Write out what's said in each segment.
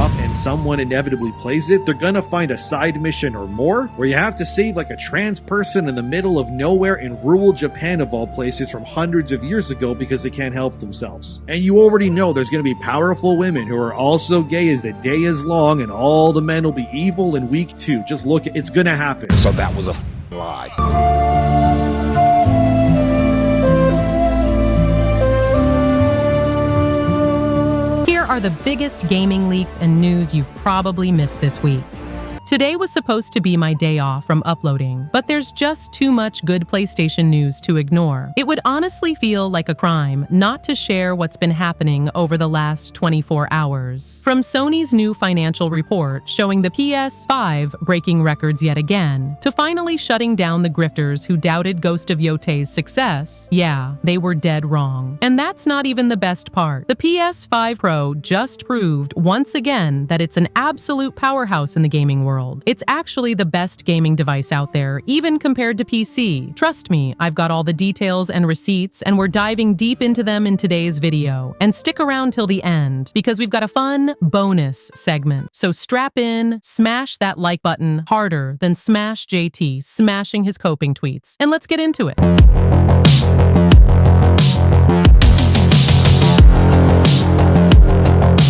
off and someone inevitably plays it, they're gonna find a side mission or more where you have to save like a trans person in the middle of nowhere in rural Japan of all places from hundreds of years ago because they can't help themselves. And you already know there's gonna be powerful women who are also gay as the day is long, and all the men will be evil and weak too. Just look, it's gonna happen. So that was a lie. Here are the biggest gaming leaks and news you've probably missed this week. Today was supposed to be my day off from uploading, but there's just too much good PlayStation news to ignore. It would honestly feel like a crime not to share what's been happening over the last 24 hours. From Sony's new financial report showing the PS5 breaking records yet again, to finally shutting down the grifters who doubted Art of Yōtei's success, yeah, they were dead wrong. And that's not even the best part. The PS5 Pro just proved once again that it's an absolute powerhouse in the gaming world. It's actually the best gaming device out there, even compared to PC. Trust me, I've got all the details and receipts, and we're diving deep into them in today's video. And stick around till the end, because we've got a fun bonus segment. So strap in, smash that like button harder than Smash JT smashing his coping tweets, and let's get into it.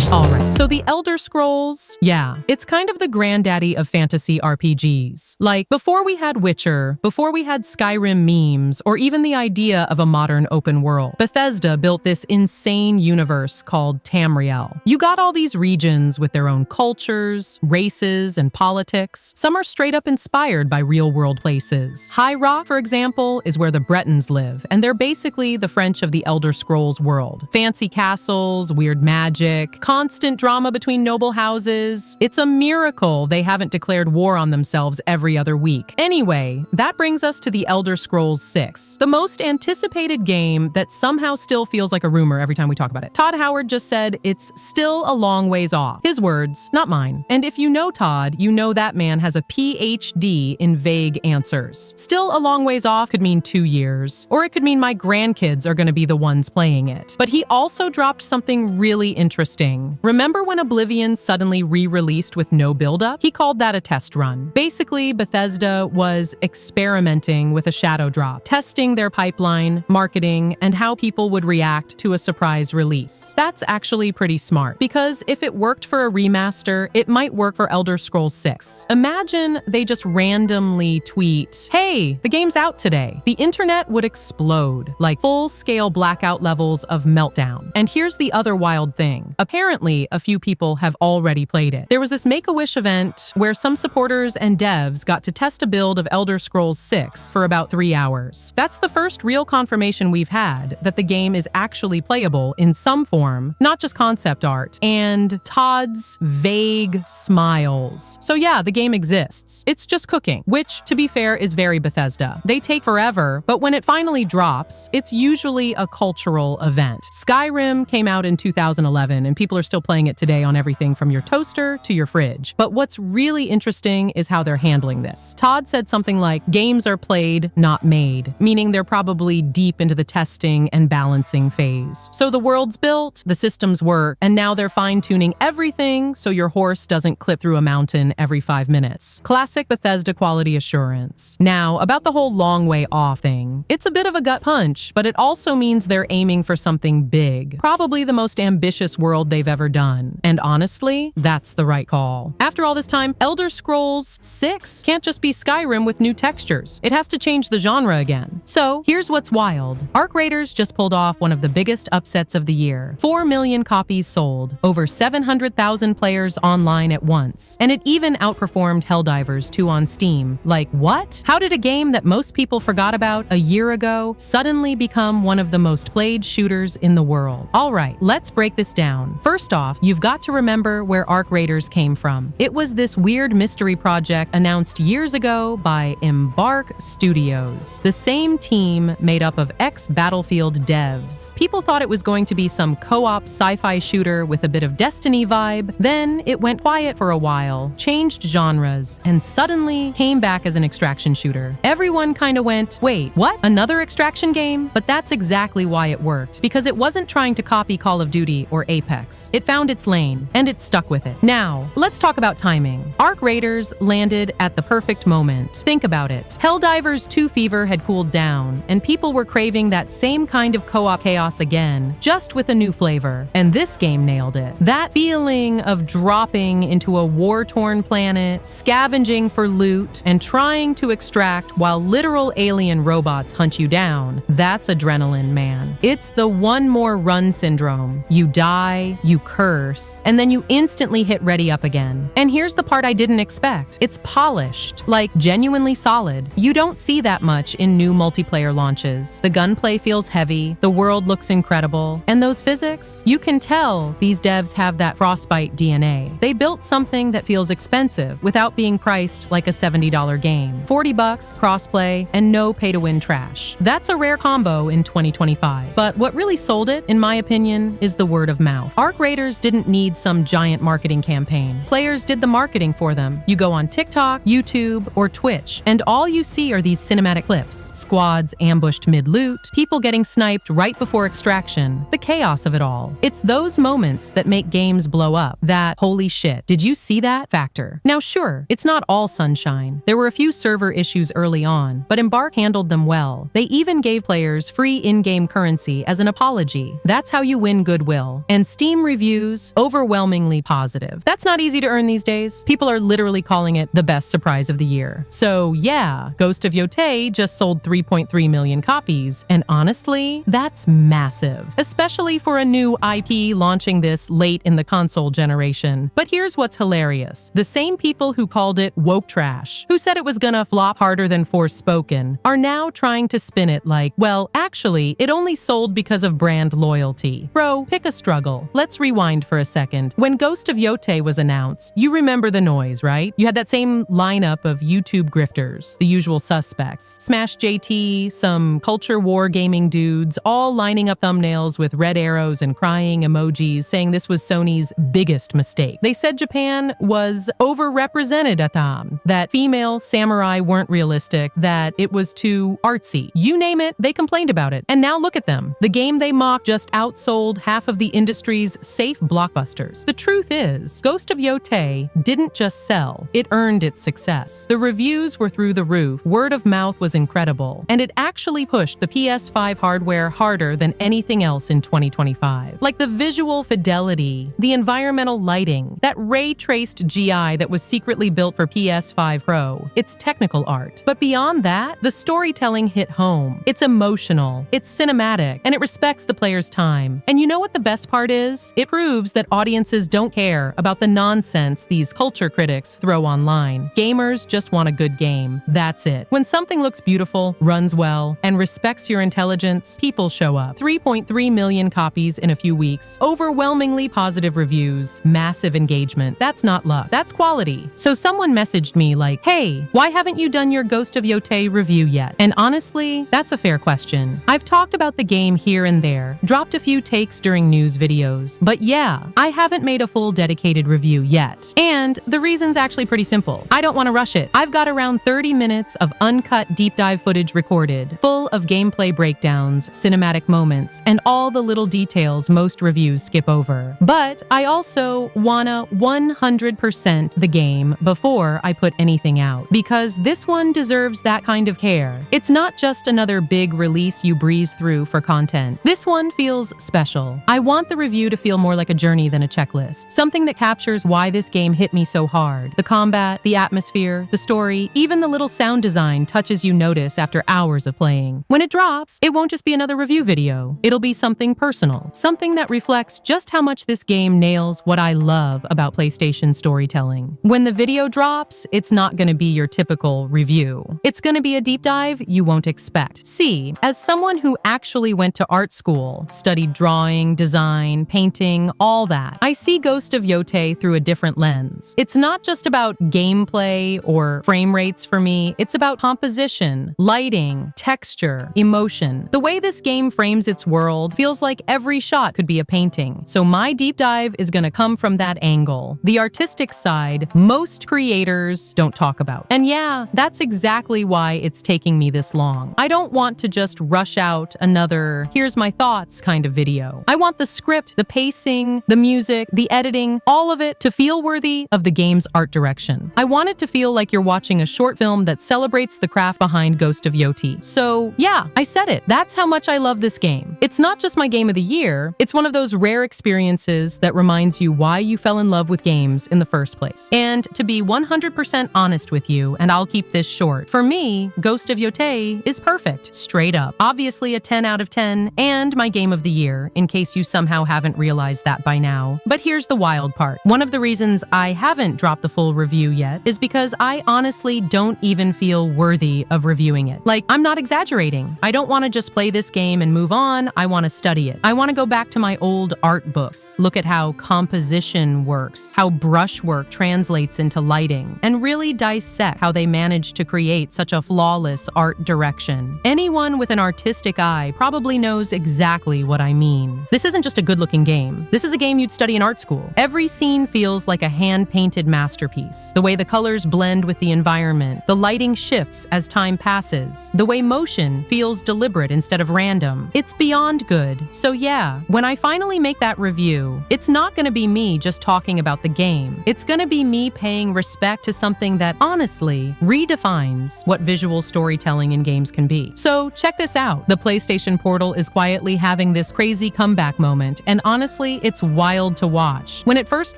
Alright, so the Elder Scrolls, yeah, it's kind of the granddaddy of fantasy RPGs. Like, before we had Witcher, before we had Skyrim memes, or even the idea of a modern open world, Bethesda built this insane universe called Tamriel. You got all these regions with their own cultures, races, and politics. Some are straight up inspired by real-world places. High Rock, for example, is where the Bretons live, and they're basically the French of the Elder Scrolls world. Fancy castles, weird magic, constant drama between noble houses. It's a miracle they haven't declared war on themselves every other week. Anyway, that brings us to the Elder Scrolls 6, the most anticipated game that somehow still feels like a rumor every time we talk about it. Todd Howard just said it's still a long ways off. His words, not mine. And if you know Todd, you know that man has a PhD in vague answers. Still a long ways off could mean 2 years, or it could mean my grandkids are going to be the ones playing it. But he also dropped something really interesting. Remember when Oblivion suddenly re-released with no build-up? He called that a test run. Basically, Bethesda was experimenting with a shadow drop, testing their pipeline, marketing, and how people would react to a surprise release. That's actually pretty smart, because if it worked for a remaster, it might work for Elder Scrolls 6. Imagine they just randomly tweet, "Hey, the game's out today." The internet would explode, like full-scale blackout levels of meltdown. And here's the other wild thing. Apparently, a few people have already played it. There was this Make-A-Wish event where some supporters and devs got to test a build of Elder Scrolls 6 for about 3 hours. That's the first real confirmation we've had that the game is actually playable in some form, not just concept art, and Todd's vague smiles. So yeah, the game exists. It's just cooking, which, to be fair, is very Bethesda. They take forever, but when it finally drops, it's usually a cultural event. Skyrim came out in 2011, and people are still playing it today on everything from your toaster to your fridge. But what's really interesting is how they're handling this. Todd said something like, "Games are played, not made," meaning they're probably deep into the testing and balancing phase. So the world's built, the systems work, and now they're fine-tuning everything so your horse doesn't clip through a mountain every 5 minutes. Classic Bethesda quality assurance. Now, about the whole long way off thing, it's a bit of a gut punch, but it also means they're aiming for something big. Probably the most ambitious world they've ever done. And honestly, that's the right call. After all this time, Elder Scrolls 6 can't just be Skyrim with new textures. It has to change the genre again. So here's what's wild. Arc Raiders just pulled off one of the biggest upsets of the year. 4 million copies sold, over 700,000 players online at once, and it even outperformed Helldivers 2 on Steam. Like, what? How did a game that most people forgot about a year ago suddenly become one of the most played shooters in the world? All right, let's break this down. First off, you've got to remember where Arc Raiders came from. It was this weird mystery project announced years ago by Embark Studios, the same team made up of ex-Battlefield devs. People thought it was going to be some co-op sci-fi shooter with a bit of Destiny vibe. Then it went quiet for a while, changed genres, and suddenly came back as an extraction shooter. Everyone kind of went, wait, what? Another extraction game? But that's exactly why it worked, because it wasn't trying to copy Call of Duty or Apex. It found its lane, and it stuck with it. Now, let's talk about timing. Arc Raiders landed at the perfect moment. Think about it. Helldivers 2 fever had cooled down, and people were craving that same kind of co-op chaos again, just with a new flavor. And this game nailed it. That feeling of dropping into a war-torn planet, scavenging for loot, and trying to extract while literal alien robots hunt you down, that's adrenaline, man. It's the one more run syndrome. You die, you curse, and then you instantly hit ready up again. And here's the part I didn't expect. It's polished, like genuinely solid. You don't see that much in new multiplayer launches. The gunplay feels heavy, the world looks incredible, and those physics, you can tell these devs have that Frostbite DNA. They built something that feels expensive without being priced like a $70 game. $40, crossplay, and no pay-to-win trash. That's a rare combo in 2025. But what really sold it, in my opinion, is the word of mouth. Arc Raiders didn't need some giant marketing campaign. Players did the marketing for them. You go on TikTok, YouTube, or Twitch, and all you see are these cinematic clips. Squads ambushed mid-loot, people getting sniped right before extraction, the chaos of it all. It's those moments that make games blow up. That holy shit, did you see that factor? Now sure, it's not all sunshine. There were a few server issues early on, but Embark handled them well. They even gave players free in-game currency as an apology. That's how you win goodwill. And Steam reviews, overwhelmingly positive. That's not easy to earn these days. People are literally calling it the best surprise of the year. So yeah, Ghost of Yotei just sold 3.3 million copies, and honestly, that's massive, especially for a new IP launching this late in the console generation. But here's what's hilarious. The same people who called it woke trash, who said it was gonna flop harder than Forspoken, are now trying to spin it like, well, actually, it only sold because of brand loyalty. Bro, pick a struggle. Let's rewind for a second. When Ghost of Yotei was announced, you remember the noise, right? You had that same lineup of YouTube grifters, the usual suspects. Smash JT, some culture war gaming dudes, all lining up thumbnails with red arrows and crying emojis, saying this was Sony's biggest mistake. They said Japan was overrepresented at them, that female samurai weren't realistic, that it was too artsy. You name it, they complained about it. And now look at them. The game they mocked just outsold half of the industry's safe blockbusters. The truth is, Ghost of Yotei didn't just sell, it earned its success. The reviews were through the roof, word of mouth was incredible, and it actually pushed the PS5 hardware harder than anything else in 2025. Like the visual fidelity, the environmental lighting, that ray-traced GI that was secretly built for PS5 Pro. It's technical art. But beyond that, the storytelling hit home. It's emotional, it's cinematic, and it respects the player's time. And you know what the best part is? It proves that audiences don't care about the nonsense these culture critics throw online. Gamers just want a good game. That's it. When something looks beautiful, runs well, and respects your intelligence, people show up. 3.3 million copies in a few weeks, overwhelmingly positive reviews, massive engagement. That's not luck, that's quality. So someone messaged me like, hey, why haven't you done your Ghost of Yotei review yet? And honestly, that's a fair question. I've talked about the game here and there, dropped a few takes during news videos, but yeah, I haven't made a full dedicated review yet. And the reason's actually pretty simple. I don't want to rush it. I've got around 30 minutes of uncut deep dive footage recorded, full of gameplay breakdowns, cinematic moments, and all the little details most reviews skip over. But I also wanna 100% the game before I put anything out, because this one deserves that kind of care. It's not just another big release you breeze through for content. This one feels special. I want the review to feel more like a journey than a checklist, something that captures why this game hit me so hard. The combat, the atmosphere, the story, even the little sound design touches you notice after hours of playing. When it drops, it won't just be another review video. It'll be something personal, something that reflects just how much this game nails what I love about PlayStation storytelling. When the video drops, it's not gonna be your typical review. It's gonna be a deep dive you won't expect. See, as someone who actually went to art school, studied drawing, design, painting, all that, I see Ghost of Yotei through a different lens. It's not just about gameplay or frame rates for me, it's about composition, lighting, texture, emotion. The way this game frames its world feels like every shot could be a painting. So my deep dive is gonna come from that angle, the artistic side most creators don't talk about. And yeah, that's exactly why it's taking me this long. I don't want to just rush out another, here's my thoughts kind of video. I want the script, the pacing, pacing, the music, the editing, all of it to feel worthy of the game's art direction. I want it to feel like you're watching a short film that celebrates the craft behind Ghost of Yōtei. So yeah, I said it. That's how much I love this game. It's not just my game of the year, it's one of those rare experiences that reminds you why you fell in love with games in the first place. And to be 100% honest with you, and I'll keep this short, for me, Ghost of Yōtei is perfect, straight up. Obviously a 10 out of 10, and my game of the year, in case you somehow haven't realized that by now. But here's the wild part. One of the reasons I haven't dropped the full review yet is because I honestly don't even feel worthy of reviewing it. Like, I'm not exaggerating. I don't want to just play this game and move on. I want to study it. I want to go back to my old art books, look at how composition works, how brushwork translates into lighting, and really dissect how they managed to create such a flawless art direction. Anyone with an artistic eye probably knows exactly what I mean. This isn't just a good-looking game. This is a game you'd study in art school. Every scene feels like a hand-painted masterpiece. The way the colors blend with the environment, the lighting shifts as time passes, the way motion feels deliberate instead of random. It's beyond good. So yeah, when I finally make that review, it's not gonna be me just talking about the game. It's gonna be me paying respect to something that honestly redefines what visual storytelling in games can be. So check this out. The PlayStation Portal is quietly having this crazy comeback moment, and honestly, it's wild to watch. When it first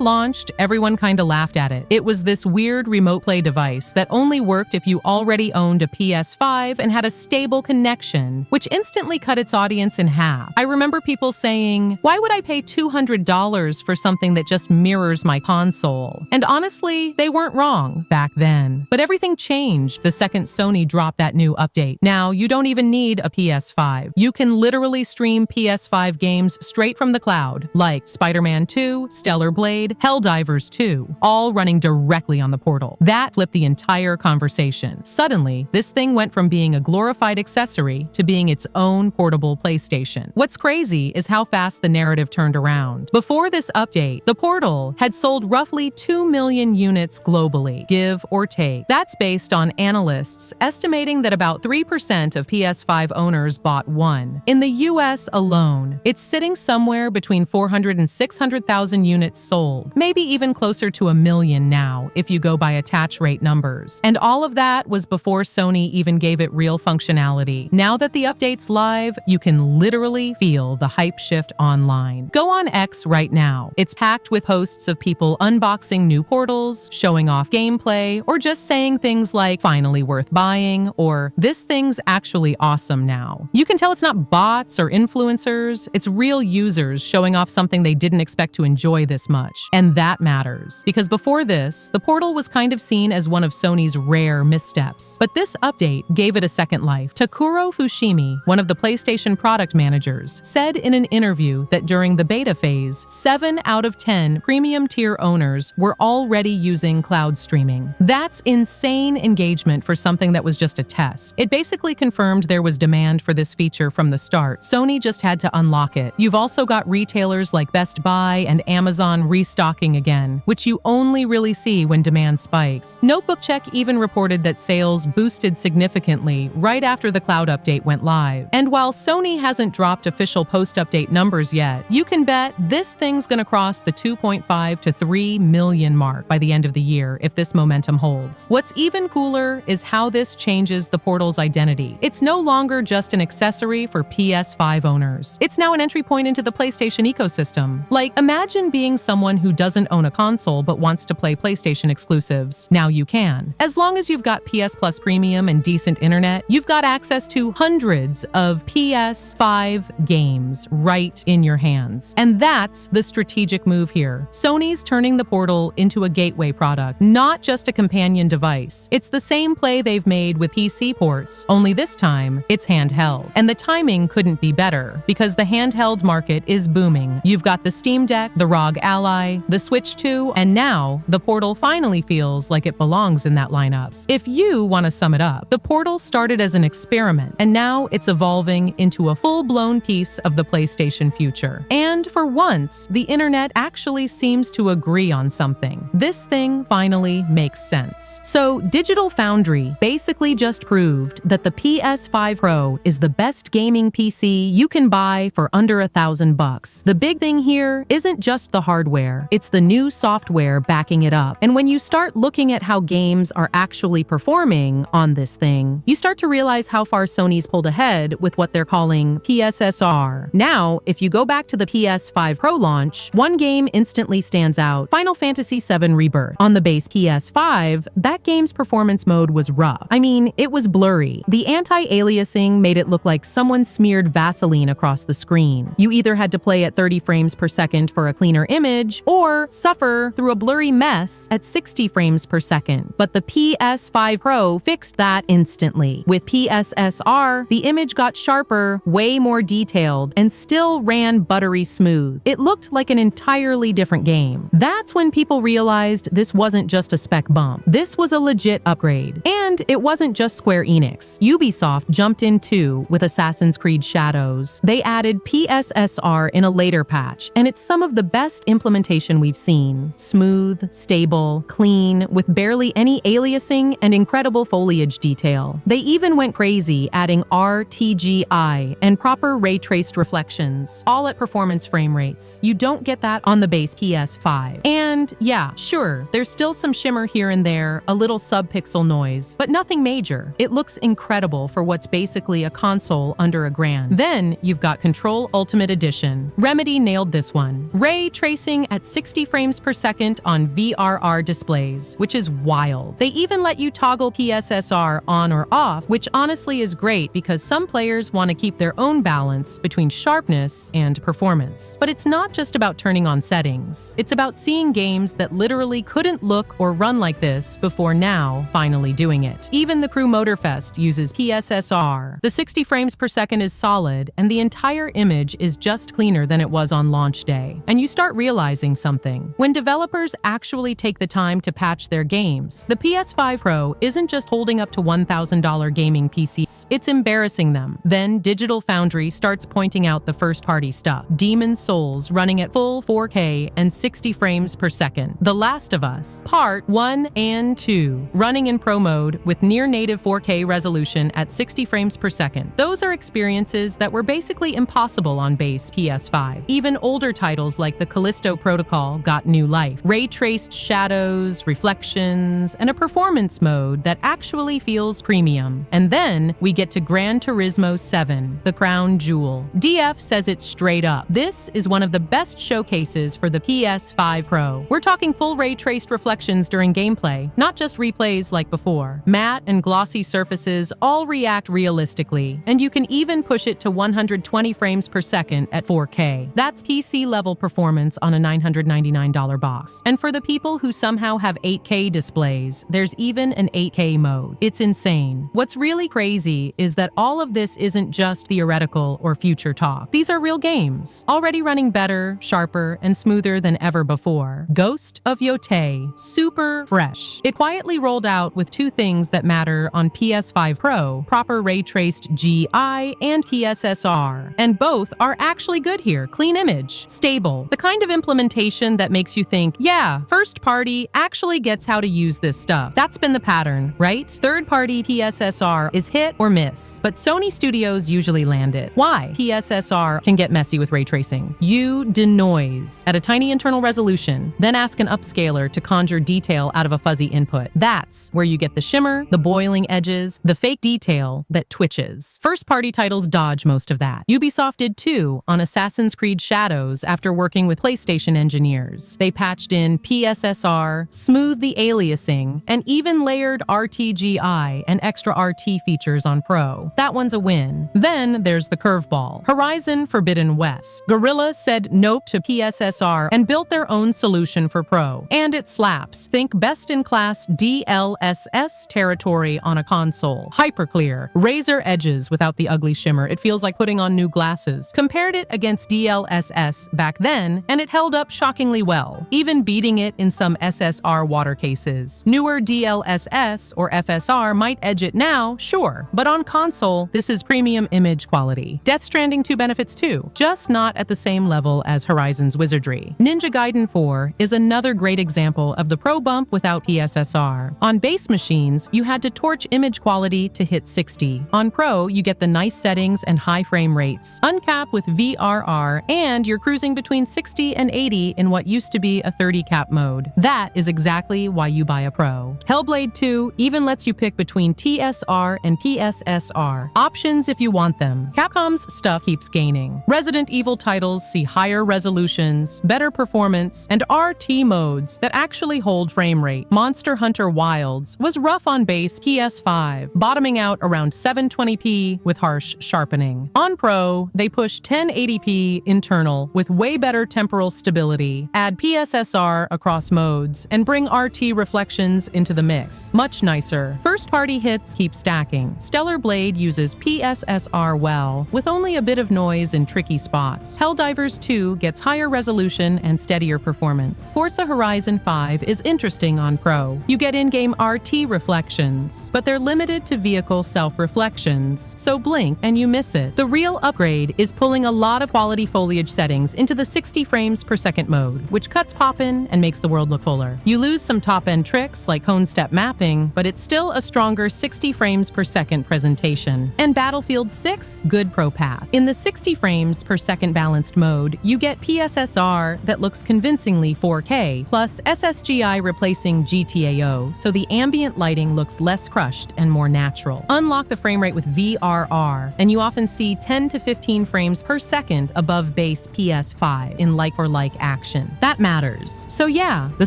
launched, everyone kinda laughed at it. It was this weird remote play device that only worked if you already owned a PS5 and had a stable connection, which instantly cut its audience in half. I remember people saying, why would I pay $200 for something that just mirrors my console? And honestly, they weren't wrong back then. But everything changed the second Sony dropped that new update. Now, you don't even need a PS5. You can literally stream PS5 games straight from the cloud, like Spider-Man 2, Stellar Blade, Helldivers 2, all running directly on the portal. That flipped the entire conversation. Suddenly, this thing went from being a glorified accessory to being its own portable PlayStation. What's crazy is how fast the narrative turned around. Before this update, the Portal had sold roughly 2 million units globally, give or take. That's based on analysts estimating that about 3% of PS5 owners bought one. In the US alone, it's sitting somewhere between 400 and 600,000 units sold, maybe even closer to 1 million now if you go by attach rate numbers. And all of that was before Sony even gave it real functionality. Now that the update's live, you can literally feel the hype shift online. Go on X right now. It's packed with posts of people unboxing new portals, showing off gameplay, or just saying things like, finally worth buying, or this thing's actually awesome now. You can tell it's not bots or influencers, it's real users showing off something they didn't expect to enjoy this much. And that matters, because before this, the Portal was kind of seen as one of Sony's rare missteps. But this update gave it a second life. Takuro Fushimi, one of the PlayStation product managers, said in an interview that during the beta phase, 7 out of 10 premium tier owners were already using cloud streaming. That's insane engagement for something that was just a test. It basically confirmed there was demand for this feature from the start. Sony just had to unlock it. You've also got retailers like Best Buy and Amazon restocking again, which you only really see when demand spikes. Notebook Check even reported that sales boosted significantly right after the cloud update went live. And while Sony hasn't dropped official post-update numbers yet, you can bet this thing's gonna cross the 2.5 to 3 million mark by the end of the year if this momentum holds. What's even cooler is how this changes the Portal's identity. It's no longer just an accessory for PS5 owners. It's now an entry point into the PlayStation ecosystem. Like, imagine being someone who doesn't own a console but wants to play PlayStation exclusives. Now you can. As long as you've got PS Plus Premium and decent internet, you've got access to hundreds of PS5 games right in your hands. And that's the strategic move here. Sony's turning the Portal into a gateway product, not just a companion device. It's the same play they've made with PC ports, only this time, it's handheld. And the timing couldn't be better, because the handheld market is booming. You've got the Steam Deck, the ROG Ally, the Switch 2, and now, the Portal finally feels like it belongs in that lineup. If you want to sum it up, the Portal started as an experiment, and now it's evolving into a full-blown piece of the PlayStation future. And for once, the internet actually seems to agree on something. This thing finally makes sense. So, Digital Foundry basically just proved that the PS5 Pro is the best gaming PC you can buy for under $1,000. The big big thing here isn't just the hardware, it's the new software backing it up. And when you start looking at how games are actually performing on this thing, you start to realize how far Sony's pulled ahead with what they're calling PSSR. Now, if you go back to the PS5 Pro launch, one game instantly stands out: Final Fantasy VII Rebirth. On the base PS5, that game's performance mode was rough. I mean, it was blurry. The anti-aliasing made it look like someone smeared Vaseline across the screen. You either had to play at 30 frames per second for a cleaner image, or suffer through a blurry mess at 60 frames per second. But the PS5 Pro fixed that instantly. With PSSR, the image got sharper, way more detailed, and still ran buttery smooth. It looked like an entirely different game. That's when people realized this wasn't just a spec bump. This was a legit upgrade. And it wasn't just Square Enix. Ubisoft jumped in too with Assassin's Creed Shadows. They added PSSR in a later patch, and it's some of the best implementation we've seen. Smooth, stable, clean, with barely any aliasing and incredible foliage detail. They even went crazy adding RTGI and proper ray-traced reflections, all at performance frame rates. You don't get that on the base PS5. And yeah, sure, there's still some shimmer here and there, a little sub-pixel noise, but nothing major. It looks incredible for what's basically a console under $1,000. Then you've got Control Ultimate Edition. Remedy nailed this one. Ray tracing at 60 frames per second on VRR displays, which is wild. They even let you toggle PSSR on or off, which honestly is great because some players want to keep their own balance between sharpness and performance. But it's not just about turning on settings. It's about seeing games that literally couldn't look or run like this before now finally doing it. Even the Crew Motorfest uses PSSR. The 60 frames per second is solid, and the entire image is just cleaner than it was on launch day. And you start realizing something. When developers actually take the time to patch their games, the PS5 Pro isn't just holding up to $1,000 gaming PCs, it's embarrassing them. Then Digital Foundry starts pointing out the first-party stuff. Demon's Souls running at full 4K and 60 frames per second. The Last of Us, Part 1 and 2, running in Pro mode with near-native 4K resolution at 60 frames per second. Those are experiences that were basically impossible on base PS5. Even older titles like the Callisto Protocol got new life. Ray-traced shadows, reflections, and a performance mode that actually feels premium. And then we get to Gran Turismo 7, the crown jewel. DF says it straight up. This is one of the best showcases for the PS5 Pro. We're talking full ray-traced reflections during gameplay, not just replays like before. Matte and glossy surfaces all react realistically, and you can even push it to 120 frames per second at 4K. That's PC-level performance on a $999 box. And for the people who somehow have 8K displays, there's even an 8K mode. It's insane. What's really crazy is that all of this isn't just theoretical or future talk. These are real games, already running better, sharper, and smoother than ever before. Ghost of Yotei, super fresh. It quietly rolled out with two things that matter on PS5 Pro: proper ray-traced GI and PSSR. And both are actually good here. Clean image, stable. The kind of implementation that makes you think, yeah, first party actually gets how to use this stuff. That's been the pattern, right? Third party PSSR is hit or miss, but Sony studios usually land it. Why? PSSR can get messy with ray tracing. You denoise at a tiny internal resolution, then ask an upscaler to conjure detail out of a fuzzy input. That's where you get the shimmer, the boiling edges, the fake detail that twitches. First-party titles dodge most of that. Ubisoft did too on Assassin's Creed Shadows after working with PlayStation engineers. They patched in PSSR, smoothed the aliasing, and even layered RTGI and extra RT features on Pro. That one's a win. Then there's the curveball. Horizon Forbidden West. Guerrilla said nope to PSSR and built their own solution for Pro. And it slaps. Think best-in-class DLSS territory on a console. Hyperclear. Razor edges without the ugly shimmer. It feels like putting on new glasses. Compared it against DLSS back then, and it held up shockingly well, even beating it in some SSR water cases. Newer DLSS or FSR might edge it now, sure, but on console, this is premium image quality. Death Stranding 2 benefits too, just not at the same level as Horizon's wizardry. Ninja Gaiden 4 is another great example of the Pro bump without PSSR. On base machines, you had to torch image quality to hit 60. On Pro, you get the nice settings and high frame rates, uncap with VRR and you're cruising between 60 and 80 in what used to be a 30 cap mode. That is exactly why you buy a Pro. Hellblade 2 even lets you pick between TSR and PSSR options if you want them. Capcom's stuff keeps gaining. Resident Evil titles see higher resolutions, better performance, and RT modes that actually hold frame rate. Monster Hunter Wilds was rough on base PS5, bottoming out around 720p with harsh sharpening. On Pro, they push 1080p internal with way better temporal stability, add PSSR across modes, and bring RT reflections into the mix. Much nicer. First-party hits keep stacking. Stellar Blade uses PSSR well, with only a bit of noise in tricky spots. Helldivers 2 gets higher resolution and steadier performance. Forza Horizon 5 is interesting on Pro. You get in-game RT reflections, but they're limited to vehicle self-reflections, so blink and you miss it. The real upgrade is pulling a lot of quality foliage settings into the 60 frames per second mode, which cuts poppin' and makes the world look fuller. You lose some top-end tricks like cone step mapping, but it's still a stronger 60 frames per second presentation. And Battlefield 6, good pro path. In the 60 frames per second balanced mode, you get PSSR that looks convincingly 4K, plus SSGI replacing GTAO, so the ambient lighting looks less crushed and more natural. Unlock the frame rate with VRR, and you often see 10 to 15 frames per second above base PS5 in like-for-like action. That matters. So yeah, the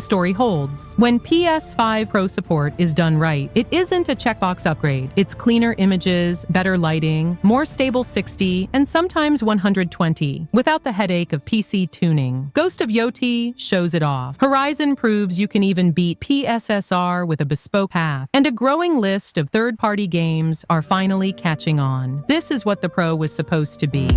story holds. When PS5 Pro support is done right, it isn't a checkbox upgrade. It's cleaner images, better lighting, more stable 60, and sometimes 120, without the headache of PC tuning. Ghost of Yotei shows it off. Horizon proves you can even beat PSSR with a bespoke path, and a growing list of third-party games are finally catching on. This is what the Pro was supposed to be.